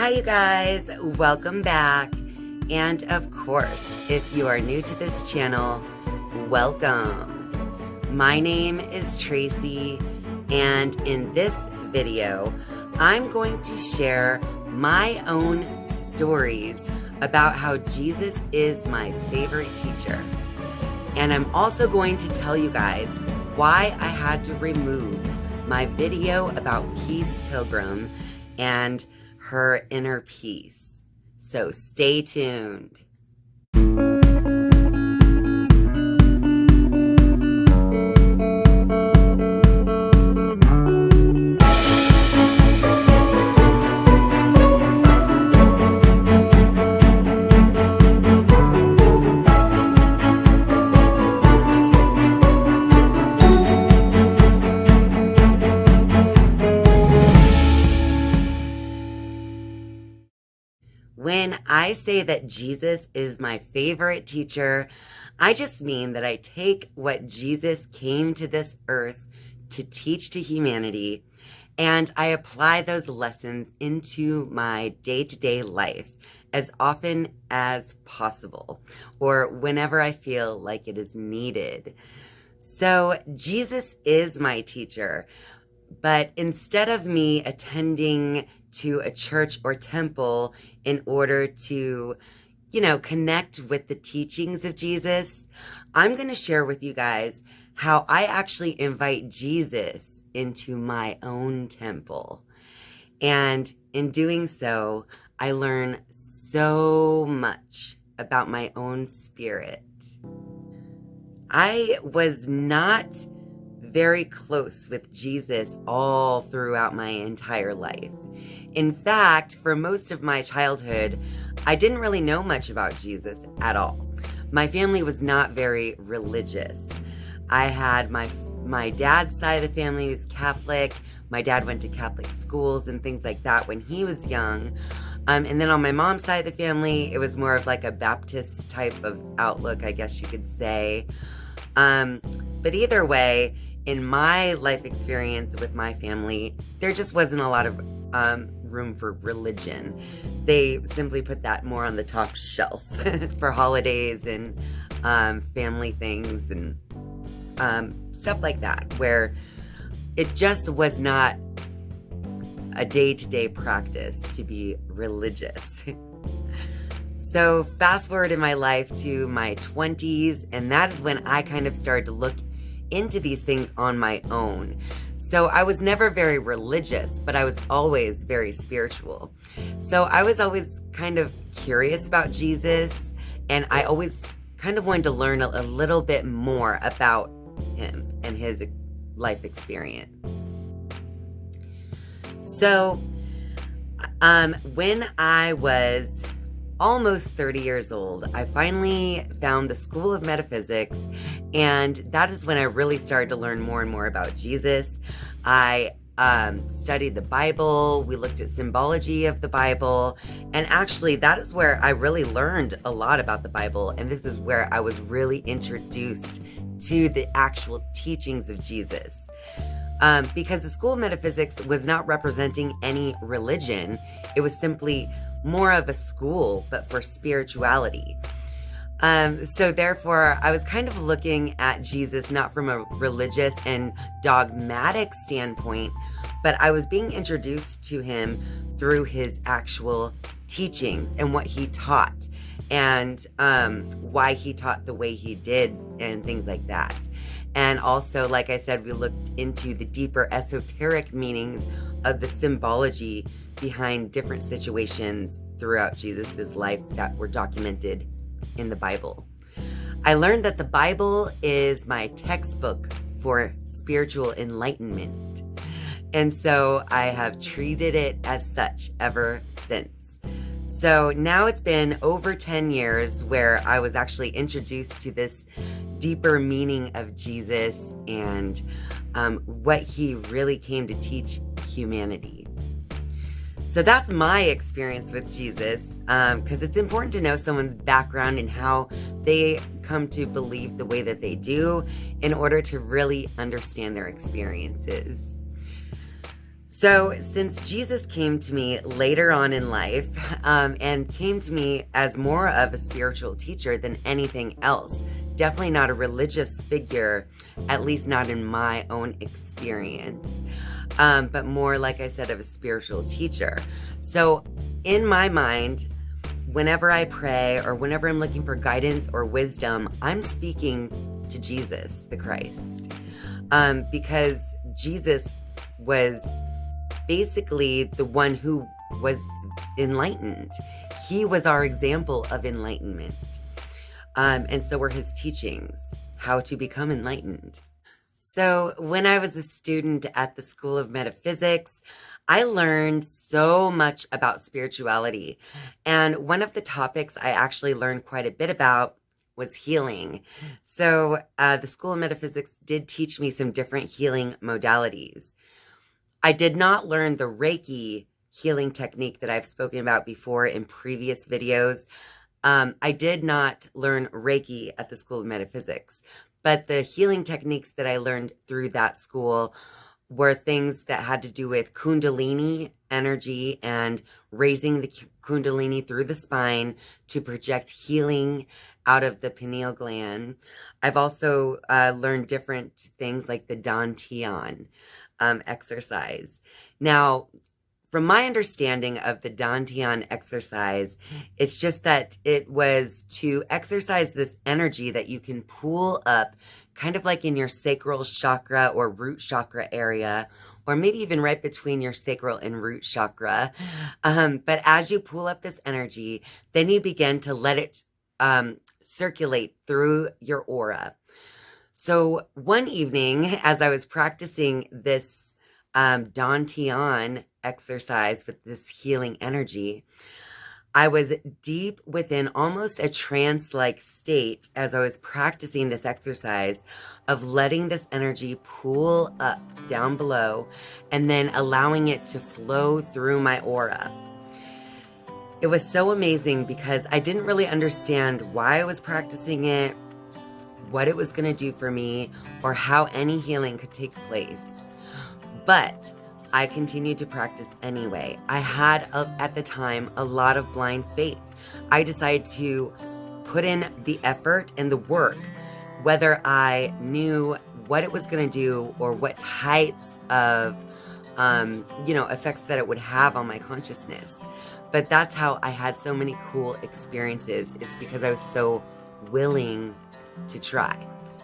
Hi, you guys. Welcome back. And of course, if you are new to this channel, welcome. My name is Tracey, and in this video, I'm going to share my own stories about how Jesus is my favorite teacher. And I'm also going to tell you guys why I had to remove my video about Peace Pilgrim and her inner peace. So stay tuned. When I say that Jesus is my favorite teacher, I just mean that I take what Jesus came to this earth to teach to humanity, and I apply those lessons into my day-to-day life as often as possible, or whenever I feel like it is needed. So Jesus is my teacher, but instead of me attending to a church or temple in order to, connect with the teachings of Jesus, I'm going to share with you guys how I actually invite Jesus into my own temple. And in doing so, I learn so much about my own spirit. I was not very close with Jesus all throughout my entire life. In fact, for most of my childhood, I didn't really know much about Jesus at all. My family was not very religious. I had my dad's side of the family was Catholic. My dad went to Catholic schools and things like that when he was young. And then on my mom's side of the family, it was more of like a Baptist type of outlook, I guess you could say. But either way, in my life experience with my family, there just wasn't a lot of room for religion. They simply put that more on the top shelf for holidays and family things and stuff like that, where it just was not a day-to-day practice to be religious. So fast forward in my life to my 20s, and that is when I kind of started to look into these things on my own. So I was never very religious, but I was always very spiritual. So I was always kind of curious about Jesus, and I always kind of wanted to learn a little bit more about him and his life experience. So when I was almost 30 years old, I finally found the School of Metaphysics, and that is when I really started to learn more and more about Jesus. I studied the Bible. We looked at symbology of the Bible, and actually that is where I really learned a lot about the Bible, and this is where I was really introduced to the actual teachings of Jesus. Because the School of Metaphysics was not representing any religion. It was simply more of a school, but for spirituality. So therefore, I was kind of looking at Jesus not from a religious and dogmatic standpoint, but I was being introduced to him through his actual teachings and what he taught, and why he taught the way he did and things like that. And also, like I said, we looked into the deeper esoteric meanings of the symbology behind different situations throughout Jesus's life that were documented in the Bible. I learned that the Bible is my textbook for spiritual enlightenment. And so I have treated it as such ever since. So now it's been over 10 years where I was actually introduced to this deeper meaning of Jesus and what he really came to teach humanity. So that's my experience with Jesus, because it's important to know someone's background and how they come to believe the way that they do in order to really understand their experiences. So, since Jesus came to me later on in life and came to me as more of a spiritual teacher than anything else, definitely not a religious figure, at least not in my own experience, but more, like I said, of a spiritual teacher. So, in my mind, whenever I pray or whenever I'm looking for guidance or wisdom, I'm speaking to Jesus, the Christ, because Jesus was basically the one who was enlightened. He was our example of enlightenment. And so were his teachings, how to become enlightened. So when I was a student at the School of Metaphysics, I learned so much about spirituality. And one of the topics I actually learned quite a bit about was healing. So the School of Metaphysics did teach me some different healing modalities. I did not learn the Reiki healing technique that I've spoken about before in previous videos. I did not learn Reiki at the School of Metaphysics, but the healing techniques that I learned through that school were things that had to do with Kundalini energy and raising the Kundalini through the spine to project healing out of the pineal gland. I've also learned different things like the Dantian exercise. Now, from my understanding of the Dantian exercise, it's just that it was to exercise this energy that you can pull up kind of like in your sacral chakra or root chakra area, or maybe even right between your sacral and root chakra. But as you pull up this energy, then you begin to let it circulate through your aura. So one evening, as I was practicing this Dantian exercise with this healing energy, I was deep within almost a trance-like state as I was practicing this exercise of letting this energy pool up down below and then allowing it to flow through my aura. It was so amazing because I didn't really understand why I was practicing it, what it was going to do for me, or how any healing could take place. But I continued to practice anyway. I had, at the time, a lot of blind faith. I decided to put in the effort and the work, whether I knew what it was going to do or what types of, effects that it would have on my consciousness. But that's how I had so many cool experiences. It's because I was so willing to try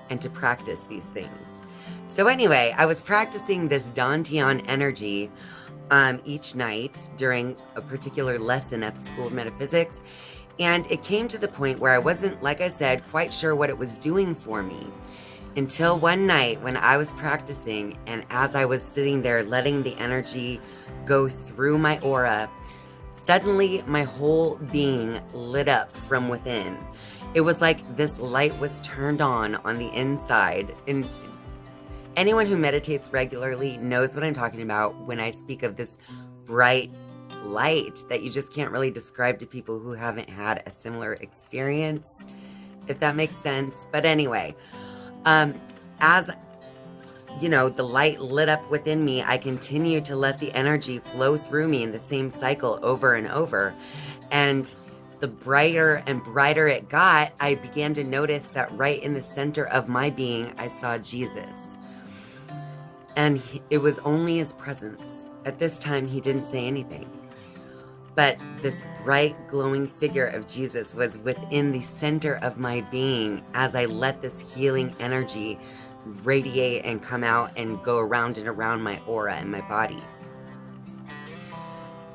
and to practice these things. So anyway, I was practicing this Dantian energy each night during a particular lesson at the School of Metaphysics. And it came to the point where I wasn't, like I said, quite sure what it was doing for me. Until one night when I was practicing, and as I was sitting there letting the energy go through my aura, suddenly my whole being lit up from within. It was like this light was turned on the inside. And anyone who meditates regularly knows what I'm talking about when I speak of this bright light that you just can't really describe to people who haven't had a similar experience, if that makes sense. But anyway, as the light lit up within me, I continued to let the energy flow through me in the same cycle over and over. And the brighter and brighter it got, I began to notice that right in the center of my being, I saw Jesus. And it was only his presence. At this time, he didn't say anything. But this bright, glowing figure of Jesus was within the center of my being as I let this healing energy radiate and come out and go around and around my aura and my body.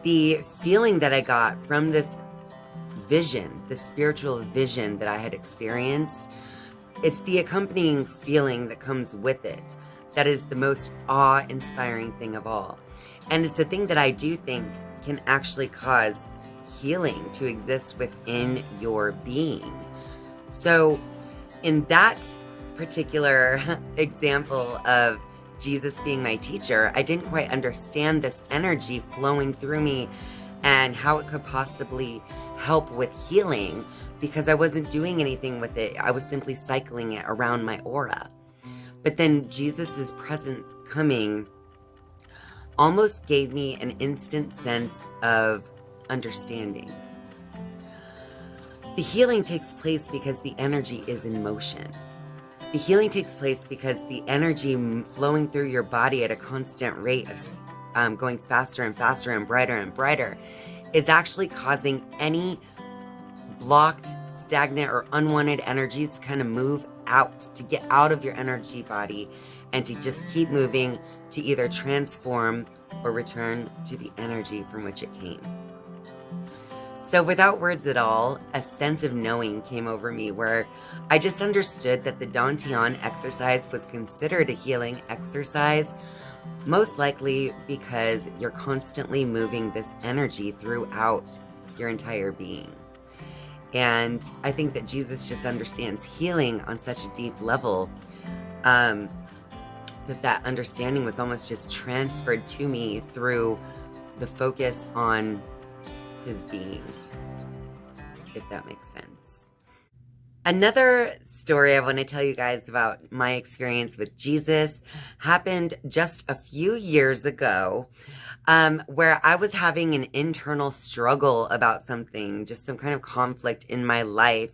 The feeling that I got from this vision, the spiritual vision that I had experienced, it's the accompanying feeling that comes with it that is the most awe-inspiring thing of all. And it's the thing that I do think can actually cause healing to exist within your being. So in that particular example of Jesus being my teacher, I didn't quite understand this energy flowing through me and how it could possibly help with healing because I wasn't doing anything with it. I was simply cycling it around my aura. But then Jesus's presence coming almost gave me an instant sense of understanding. The healing takes place because the energy is in motion. The healing takes place because the energy flowing through your body at a constant rate of going faster and faster and brighter is actually causing any blocked, stagnant, or unwanted energies to kind of move out, to get out of your energy body and to just keep moving, to either transform or return to the energy from which it came. So without words at all, a sense of knowing came over me where I just understood that the Dantian exercise was considered a healing exercise, most likely because you're constantly moving this energy throughout your entire being. And I think that Jesus just understands healing on such a deep level, that understanding was almost just transferred to me through the focus on his being, if that makes sense. Another story I want to tell you guys about my experience with Jesus happened just a few years ago, where I was having an internal struggle about something, just some kind of conflict in my life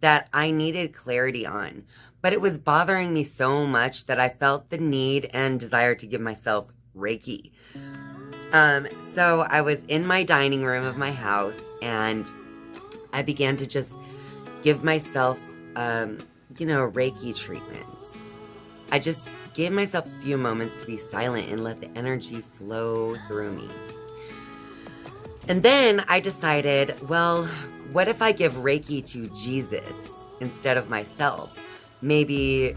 that I needed clarity on. But it was bothering me so much that I felt the need and desire to give myself Reiki. So I was in my dining room of my house and I began to just give myself, Reiki treatment. I just gave myself a few moments to be silent and let the energy flow through me. And then I decided, well, what if I give Reiki to Jesus instead of myself? Maybe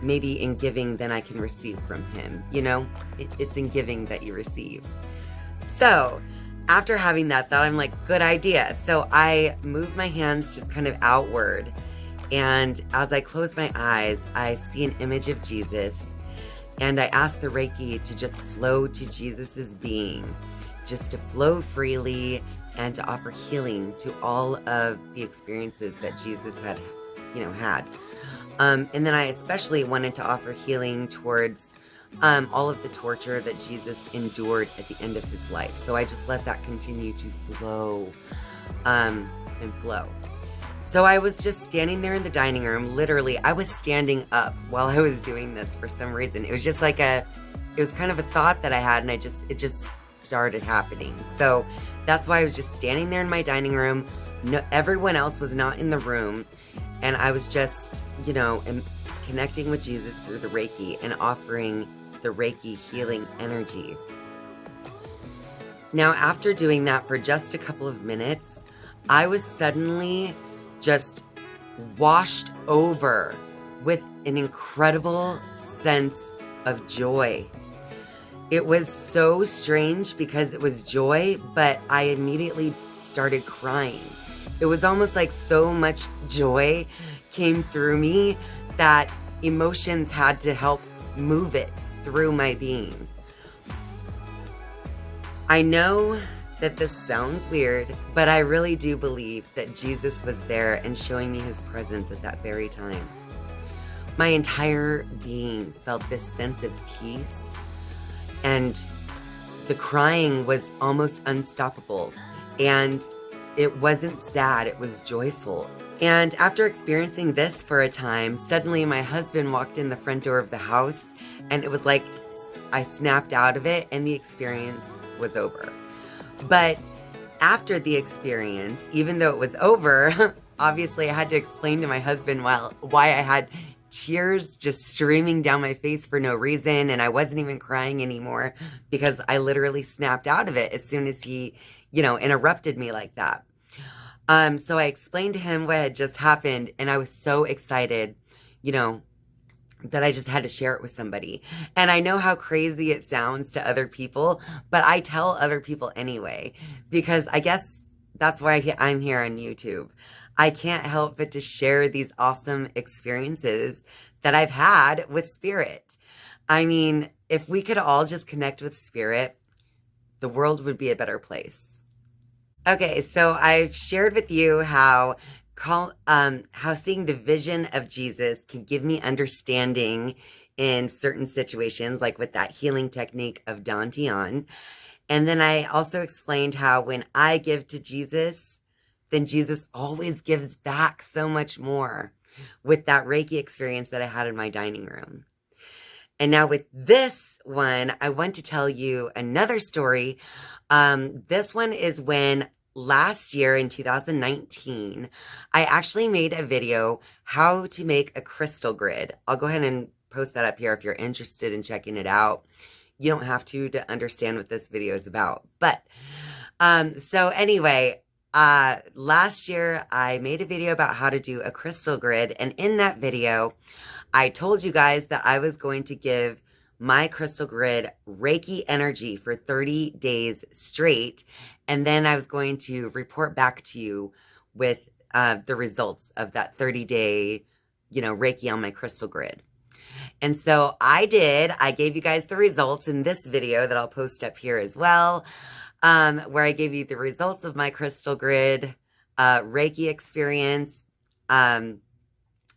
in giving, then I can receive from him. It's in giving that you receive. So after having that thought, I'm like, good idea. So I moved my hands just kind of outward. And as I close my eyes, I see an image of Jesus. And I ask the Reiki to just flow to Jesus's being, just to flow freely and to offer healing to all of the experiences that Jesus had. And then I especially wanted to offer healing towards all of the torture that Jesus endured at the end of his life. So I just let that continue to flow and flow. So I was just standing there in the dining room. Literally, I was standing up while I was doing this for some reason. It was just like it was kind of a thought that I had, and it just started happening. So that's why I was just standing there in my dining room. No, everyone else was not in the room. And I was just, connecting with Jesus through the Reiki and offering the Reiki healing energy. Now, after doing that for just a couple of minutes, I was suddenly just washed over with an incredible sense of joy. It was so strange because it was joy, but I immediately started crying. It was almost like so much joy came through me that emotions had to help move it through my being. I know that this sounds weird, but I really do believe that Jesus was there and showing me his presence at that very time. My entire being felt this sense of peace, and the crying was almost unstoppable. And it wasn't sad, it was joyful. And after experiencing this for a time, suddenly my husband walked in the front door of the house, and it was like I snapped out of it and the experience was over. But after the experience, even though it was over, obviously I had to explain to my husband why I had tears just streaming down my face for no reason, and I wasn't even crying anymore because I literally snapped out of it as soon as he, interrupted me like that. So I explained to him what had just happened, and I was so excited, that I just had to share it with somebody. And I know how crazy it sounds to other people, but I tell other people anyway, because I guess that's why I'm here on YouTube. I can't help but to share these awesome experiences that I've had with spirit. I mean, if we could all just connect with spirit, the world would be a better place. Okay, so I've shared with you how seeing the vision of Jesus can give me understanding in certain situations, like with that healing technique of Dantian. And then I also explained how when I give to Jesus, then Jesus always gives back so much more with that Reiki experience that I had in my dining room. And now with this one, I want to tell you another story. This one is when last year in 2019, I actually made a video how to make a crystal grid. I'll go ahead and post that up here if you're interested in checking it out. You don't have to understand what this video is about. But so anyway, last year I made a video about how to do a crystal grid. And in that video, I told you guys that I was going to give my crystal grid Reiki energy for 30 days straight. And then I was going to report back to you with the results of that 30-day, Reiki on my crystal grid. And so I did. I gave you guys the results in this video that I'll post up here as well, where I gave you the results of my crystal grid, Reiki experience, and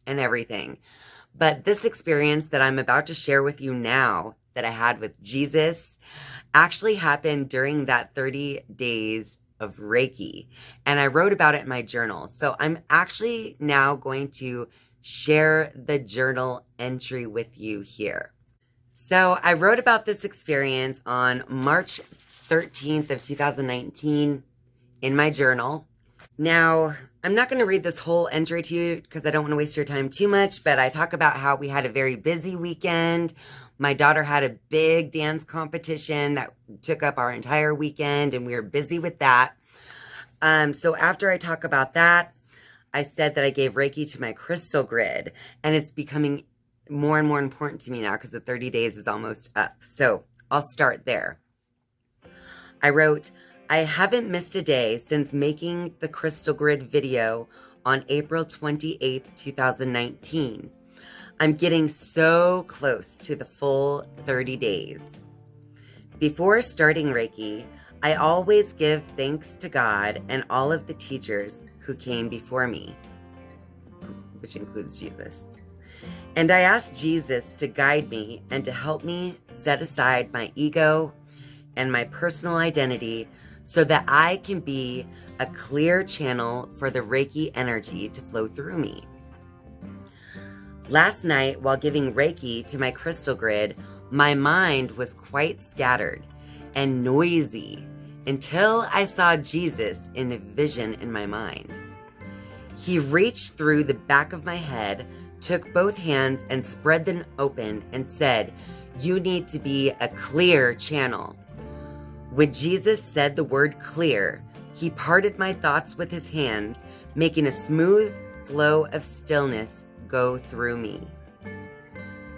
everything. But this experience that I'm about to share with you now that I had with Jesus actually happened during that 30 days of Reiki. And I wrote about it in my journal. So I'm actually now going to share the journal entry with you here. So I wrote about this experience on March 13th of 2019 in my journal. Now, I'm not going to read this whole entry to you because I don't want to waste your time too much, but I talk about how we had a very busy weekend. My daughter had a big dance competition that took up our entire weekend, and we were busy with that. So after I talk about that, I said that I gave Reiki to my crystal grid, and it's becoming more and more important to me now because the 30 days is almost up. So I'll start there. I wrote, I haven't missed a day since making the crystal grid video on April 28th, 2019. I'm getting so close to the full 30 days. Before starting Reiki, I always give thanks to God and all of the teachers who came before me, which includes Jesus. And I ask Jesus to guide me and to help me set aside my ego and my personal identity so that I can be a clear channel for the Reiki energy to flow through me. Last night, while giving Reiki to my crystal grid, my mind was quite scattered and noisy until I saw Jesus in a vision in my mind. He reached through the back of my head, took both hands and spread them open and said, "You need to be a clear channel." When Jesus said the word clear, he parted my thoughts with his hands, making a smooth flow of stillness go through me.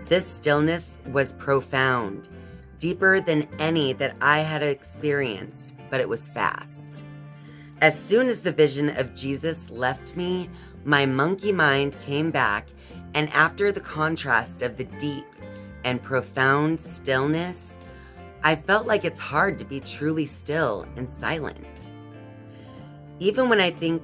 This stillness was profound, deeper than any that I had experienced, but it was fast. As soon as the vision of Jesus left me, my monkey mind came back, and after the contrast of the deep and profound stillness, I felt like it's hard to be truly still and silent. Even when I think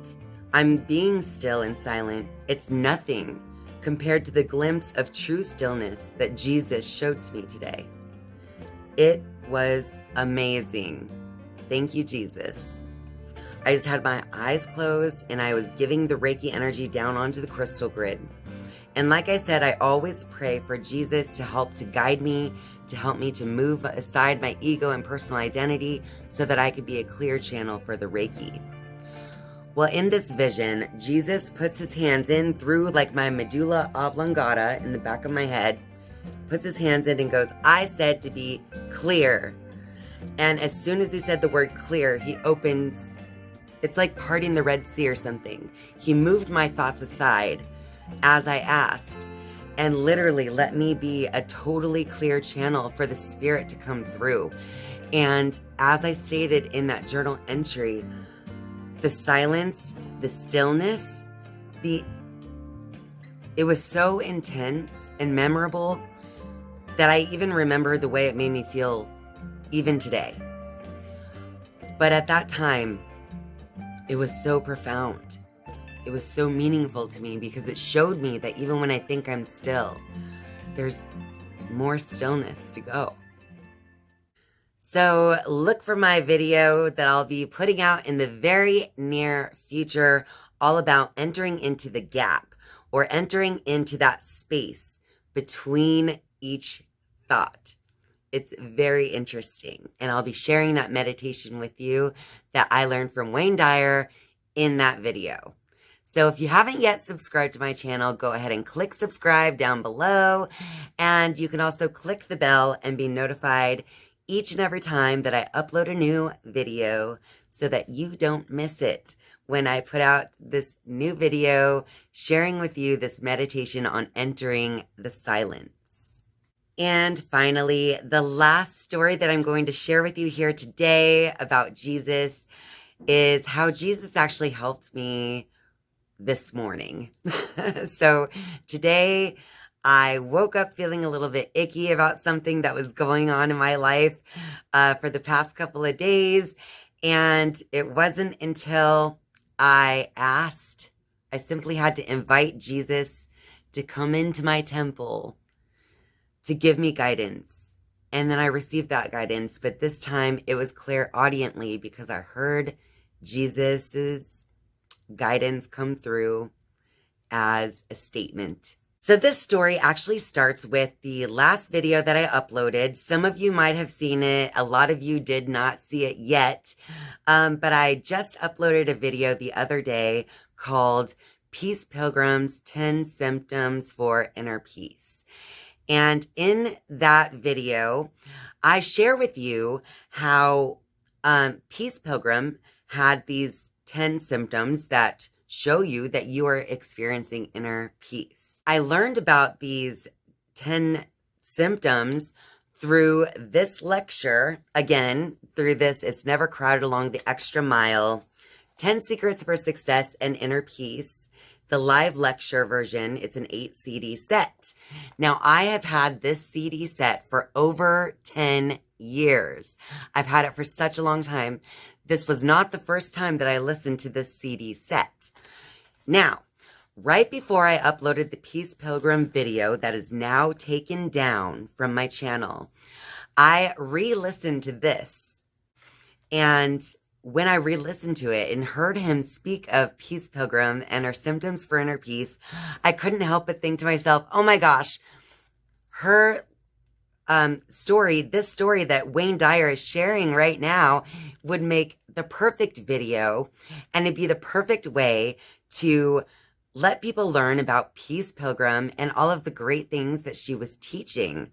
I'm being still and silent, it's nothing compared to the glimpse of true stillness that Jesus showed to me today. It was amazing. Thank you, Jesus. I just had my eyes closed and I was giving the Reiki energy down onto the crystal grid. And like I said, I always pray for Jesus to help to guide me, to help me to move aside my ego and personal identity so that I could be a clear channel for the Reiki. Well, in this vision, Jesus puts his hands in through like my medulla oblongata in the back of my head, puts his hands in and goes, "I said to be clear." And as soon as he said the word clear, he opens, it's like parting the Red Sea or something. He moved my thoughts aside as I asked, and literally let me be a totally clear channel for the spirit to come through. And as I stated in that journal entry, the silence, the stillness, it was so intense and memorable that I even remember the way it made me feel even today. But at that time, it was so profound. It was so meaningful to me because it showed me that even when I think I'm still, there's more stillness to go. So look for my video that I'll be putting out in the very near future, all about entering into the gap, or entering into that space between each thought. It's very interesting, and I'll be sharing that meditation with you that I learned from Wayne Dyer in that video. So if you haven't yet subscribed to my channel, go ahead and click subscribe down below, and you can also click the bell and be notified each and every time that I upload a new video so that you don't miss it when I put out this new video sharing with you this meditation on entering the silence. And finally, the last story that I'm going to share with you here today about Jesus is how Jesus actually helped me this morning. So today, I woke up feeling a little bit icky about something that was going on in my life for the past couple of days. And it wasn't until I simply had to invite Jesus to come into my temple to give me guidance. And then I received that guidance, but this time it was clairaudiently because I heard Jesus's guidance come through as a statement. So this story actually starts with the last video that I uploaded. Some of you might have seen it. A lot of you did not see it yet. But I just uploaded a video the other day called Peace Pilgrim's 10 Symptoms for Inner Peace. And in that video, I share with you how Peace Pilgrim had these 10 symptoms that show you that you are experiencing inner peace. I learned about these 10 symptoms through this lecture. Again, through this, It's Never Crowded Along the Extra Mile, 10 Secrets for Success and Inner Peace, the live lecture version. It's an 8 CD set. Now, I have had this CD set for over 10 years. I've had it for such a long time. This was not the first time that I listened to this CD set. Now, right before I uploaded the Peace Pilgrim video that is now taken down from my channel, I re-listened to this. And when I re-listened to it and heard him speak of Peace Pilgrim and her symptoms for inner peace, I couldn't help but think to myself, oh my gosh, her story, this story that Wayne Dyer is sharing right now would make the perfect video, and it'd be the perfect way to let people learn about Peace Pilgrim and all of the great things that she was teaching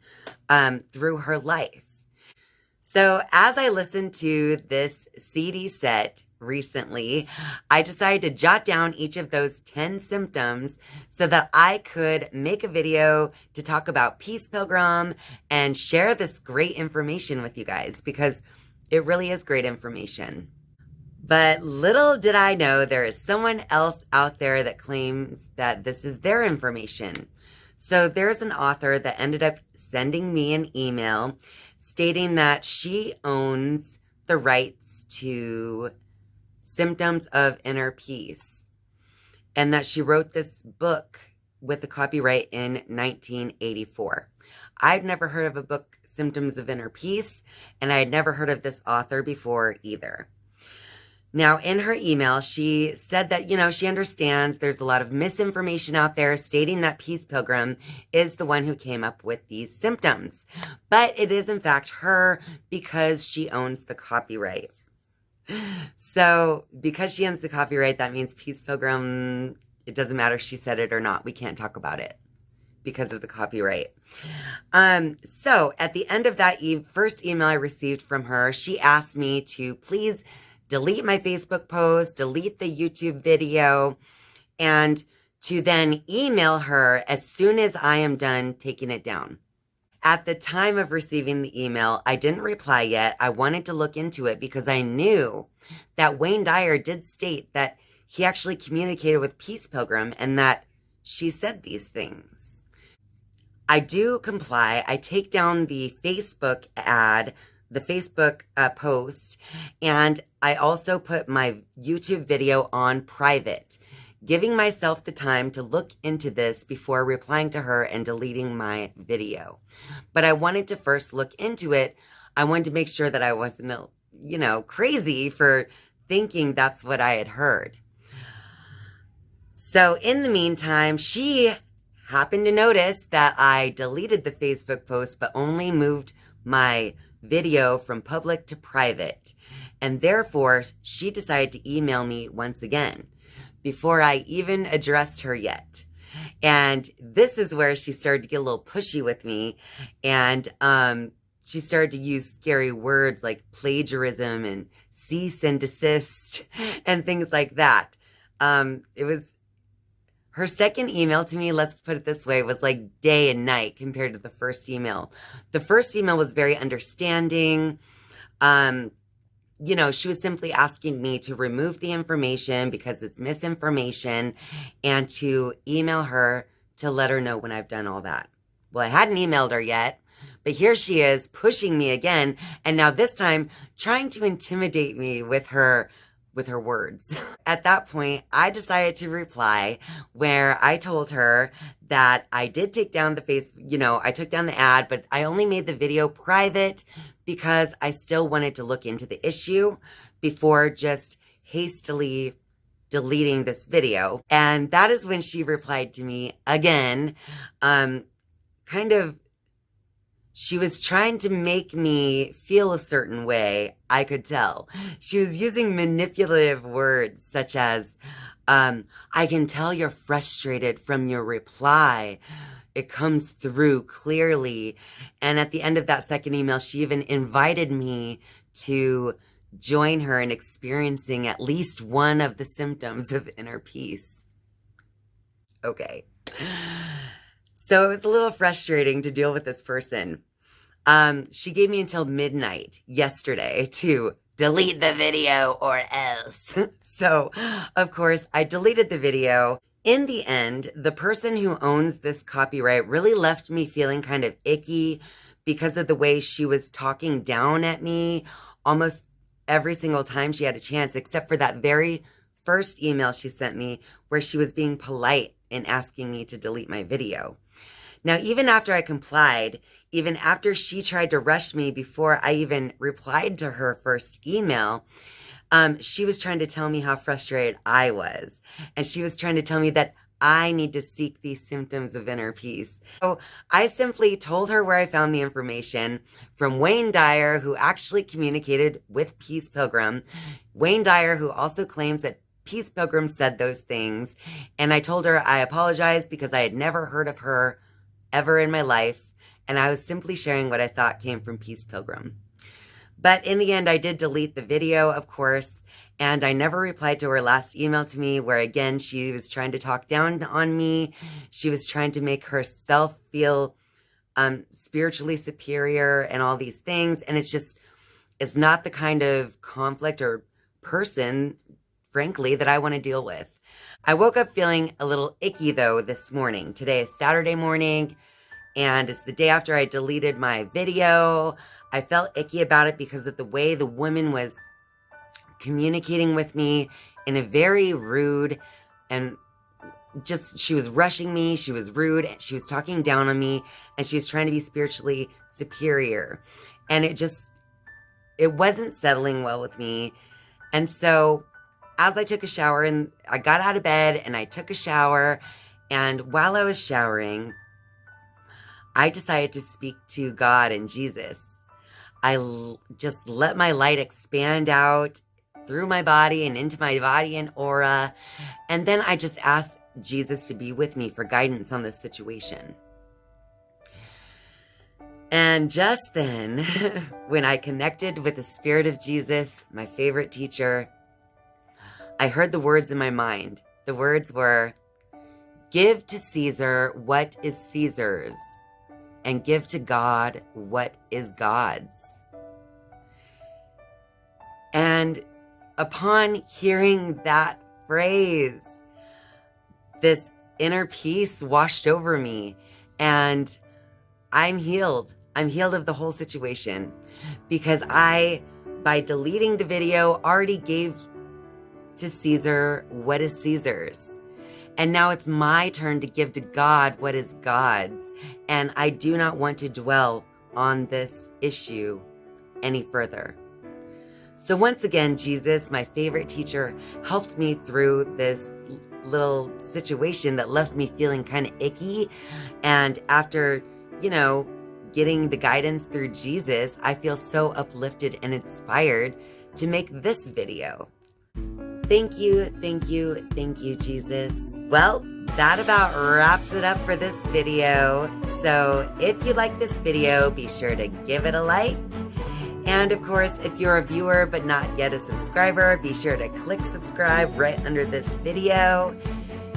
through her life. So as I listened to this CD set recently, I decided to jot down each of those 10 symptoms so that I could make a video to talk about Peace Pilgrim and share this great information with you guys, because it really is great information. But little did I know there is someone else out there that claims that this is their information. So there's an author that ended up sending me an email stating that she owns the rights to Symptoms of Inner Peace, and that she wrote this book with the copyright in 1984. I'd never heard of a book, Symptoms of Inner Peace, and I had never heard of this author before either. Now, in her email, she said that, she understands there's a lot of misinformation out there stating that Peace Pilgrim is the one who came up with these symptoms. But it is, in fact, her, because she owns the copyright. So, because she owns the copyright, that means Peace Pilgrim, it doesn't matter if she said it or not. We can't talk about it because of the copyright. So, at the end of that first email I received from her, she asked me to please delete my Facebook post, delete the YouTube video, and to then email her as soon as I am done taking it down. At the time of receiving the email, I didn't reply yet. I wanted to look into it because I knew that Wayne Dyer did state that he actually communicated with Peace Pilgrim and that she said these things. I do comply. I take down the Facebook ad, the Facebook post, and I also put my YouTube video on private. giving myself the time to look into this before replying to her and deleting my video. But I wanted to first look into it. I wanted to make sure that I wasn't, crazy for thinking that's what I had heard. So in the meantime, she happened to notice that I deleted the Facebook post, but only moved my video from public to private. And therefore, she decided to email me once again before I even addressed her yet. And this is where she started to get a little pushy with me. And she started to use scary words like plagiarism and cease and desist and things like that. It was her second email to me, let's put it this way, was like day and night compared to the first email. The first email was very understanding. She was simply asking me to remove the information because it's misinformation and to email her to let her know when I've done all that. Well, I hadn't emailed her yet, but here she is pushing me again. And now this time trying to intimidate me with her words. At that point, I decided to reply where I told her that I did take down I took down the ad, but I only made the video private because I still wanted to look into the issue before just hastily deleting this video. And that is when she replied to me again, she was trying to make me feel a certain way, I could tell. She was using manipulative words such as, I can tell you're frustrated from your reply. It comes through clearly. And at the end of that second email, she even invited me to join her in experiencing at least one of the symptoms of inner peace. Okay. So it was a little frustrating to deal with this person. She gave me until midnight yesterday to delete the video or else. So, of course, I deleted the video. In the end, the person who owns this copyright really left me feeling kind of icky because of the way she was talking down at me almost every single time she had a chance, except for that very first email she sent me where she was being polite and asking me to delete my video. Now, even after I complied, even after she tried to rush me before I even replied to her first email, she was trying to tell me how frustrated I was. And she was trying to tell me that I need to seek these symptoms of inner peace. So I simply told her where I found the information from Wayne Dyer, who actually communicated with Peace Pilgrim. Wayne Dyer, who also claims that Peace Pilgrim said those things. And I told her I apologized because I had never heard of her ever in my life. And I was simply sharing what I thought came from Peace Pilgrim. But in the end, I did delete the video, of course, and I never replied to her last email to me where, again, she was trying to talk down on me. She was trying to make herself feel spiritually superior and all these things. And it's not the kind of conflict or person, frankly, that I want to deal with. I woke up feeling a little icky, though, this morning. Today is Saturday morning, and it's the day after I deleted my video. I felt icky about it because of the way the woman was communicating with me in a very rude and she was rushing me. She was rude. She was talking down on me, and she was trying to be spiritually superior. And it wasn't settling well with me. And so as I took a shower and I got out of bed and I took a shower, and while I was showering, I decided to speak to God and Jesus. I just let my light expand out through my body and into my body and aura. And then I just asked Jesus to be with me for guidance on this situation. And just then, when I connected with the Spirit of Jesus, my favorite teacher, I heard the words in my mind. The words were, "Give to Caesar what is Caesar's, and give to God what is God's." And upon hearing that phrase, this inner peace washed over me, and I'm healed. I'm healed of the whole situation because by deleting the video, already gave to Caesar what is Caesar's. And now it's my turn to give to God what is God's. And I do not want to dwell on this issue any further. So once again, Jesus, my favorite teacher, helped me through this little situation that left me feeling kind of icky. And after, getting the guidance through Jesus, I feel so uplifted and inspired to make this video. Thank you, Jesus. Well, that about wraps it up for this video. So if you like this video, be sure to give it a like. And of course, if you're a viewer but not yet a subscriber, be sure to click subscribe right under this video.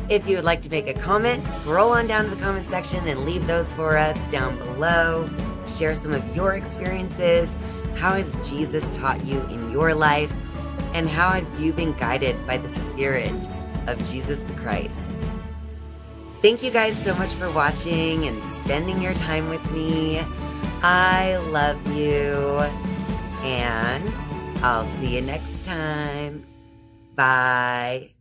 If you would like to make a comment, scroll on down to the comment section and leave those for us down below. Share some of your experiences. How has Jesus taught you in your life? And how have you been guided by the Spirit of Jesus the Christ? Thank you guys so much for watching and spending your time with me. I love you. And I'll see you next time. Bye.